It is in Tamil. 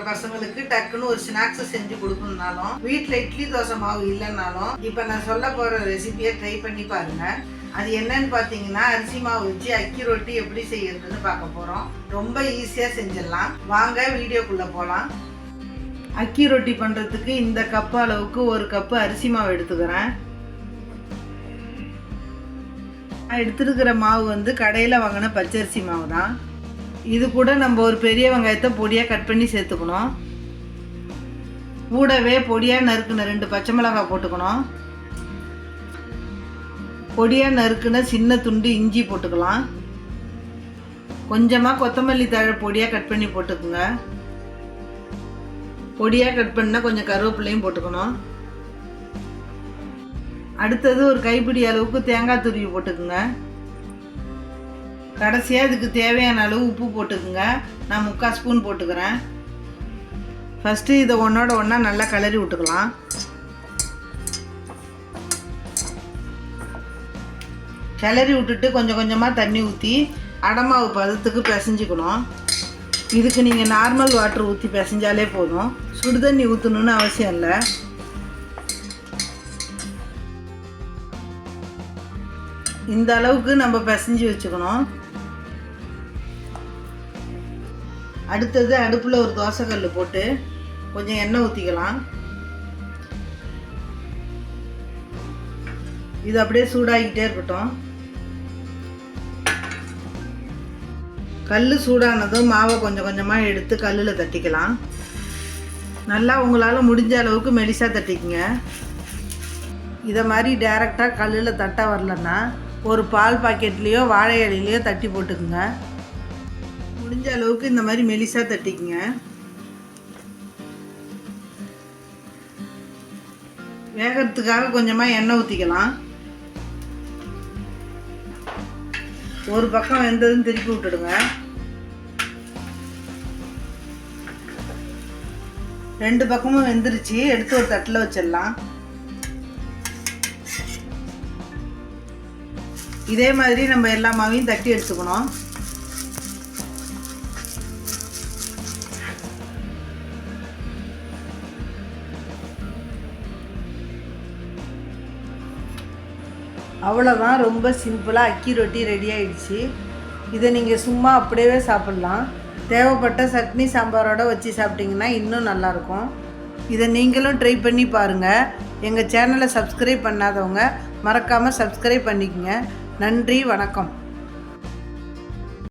பசங்களுக்கு டக்குன்னு ஒரு ஸ்நாக்ஸ் செஞ்சு கொடுக்கணும்னாலும், வீட்டில் இட்லி தோசை மாவு இல்லைன்னாலும் இப்போ நான் சொல்ல போகிற ரெசிபியை ட்ரை பண்ணி பாருங்கள். அது என்னன்னு பார்த்தீங்கன்னா, அரிசி மாவு வச்சு அக்கி ரொட்டி எப்படி செய்யறதுன்னு பார்க்க போகிறோம். ரொம்ப ஈஸியாக செஞ்சிடலாம். வாங்க வீடியோக்குள்ளே போகலாம். அக்கி ரொட்டி பண்ணுறதுக்கு இந்த கப்பு அளவுக்கு ஒரு கப்பு அரிசி மாவு எடுத்துக்கிறேன். நான் எடுத்துருக்கிற மாவு வந்து கடையில் வாங்கின பச்சரிசி மாவு தான். இது கூட நம்ம ஒரு பெரிய வெங்காயத்தை பொடியாக கட் பண்ணி சேர்த்துக்கணும். கூடவே பொடியாக நறுக்குன 2 பச்சை மிளகாய் போட்டுக்கணும். பொடியாக நறுக்குன சின்ன துண்டு இஞ்சி போட்டுக்கலாம். கொஞ்சமாக கொத்தமல்லி தழை பொடியாக கட் பண்ணி போட்டுக்குங்க. பொடியாக கட் பண்ணால் கொஞ்சம் கருவேப்பிலையும் போட்டுக்கணும். அடுத்தது ஒரு கைப்பிடி அளவுக்கு தேங்காய் துருவி போட்டுக்குங்க. கடைசியாக இதுக்கு தேவையான அளவு உப்பு போட்டுக்குங்க. நான் 3/4 ஸ்பூன் போட்டுக்கிறேன். ஃபஸ்ட்டு இதை ஒன்றோட ஒன்றா நல்லா கிளறி விட்டுக்கலாம். கிளறி விட்டுட்டு கொஞ்சம் கொஞ்சமாக தண்ணி ஊற்றி அடமாவு பதத்துக்கு பிசைஞ்சிக்கணும். இதுக்கு நீங்கள் நார்மல் வாட்டர் ஊற்றி பிசைஞ்சாலே போதும். சுடு தண்ணி ஊற்றணுன்னு அவசியம் இல்லை. இந்த அளவுக்கு நம்ம பிசைஞ்சு வச்சுக்கணும். அடுத்தது அடுப்பில் ஒரு தோசைக்கல் போட்டு கொஞ்சம் எண்ணெய் ஊற்றிக்கலாம். இது அப்படியே சூடாகிக்கிட்டே இருக்கட்டும். கல் சூடானதும் மாவை கொஞ்சம் கொஞ்சமாக எடுத்து கல்லில் தட்டிக்கலாம். நல்லா உங்களால் முடிஞ்ச அளவுக்கு மெலிசாக தட்டிக்குங்க. இதை மாதிரி டைரெக்டாக கல்லில் தட்ட வரலன்னா ஒரு பால் பாக்கெட்லேயோ வாழை இலையிலையோ தட்டி போட்டுக்குங்க. முடிஞ்ச அளவுக்கு இந்த மாதிரி மெலிசாக தட்டிக்குங்க. வேகிறதுக்காக கொஞ்சமாக எண்ணெய் ஊற்றிக்கலாம். ஒரு பக்கம் வெந்ததுன்னு திருப்பி விட்டுடுங்க. 2 பக்கமும் வெந்துருச்சு. எடுத்து ஒரு தட்டில் வச்சிடலாம். இதே மாதிரி நம்ம எல்லா மாவையும் தட்டி எடுத்துக்கணும். அவ்வளோதான், ரொம்ப சிம்பிளாக அக்கி ரொட்டி ரெடி ஆகிடுச்சு. இதை நீங்கள் சும்மா அப்படியே சாப்பிட்லாம். தேவைப்பட்ட சட்னி சாம்பாரோடு வச்சு சாப்பிட்டிங்கன்னா இன்னும் நல்லாயிருக்கும். இதை நீங்களும் ட்ரை பண்ணி பாருங்கள். எங்கள் சேனலை சப்ஸ்கிரைப் பண்ணாதவங்க மறக்காமல் சப்ஸ்கிரைப் பண்ணிக்கங்க. நன்றி, வணக்கம்.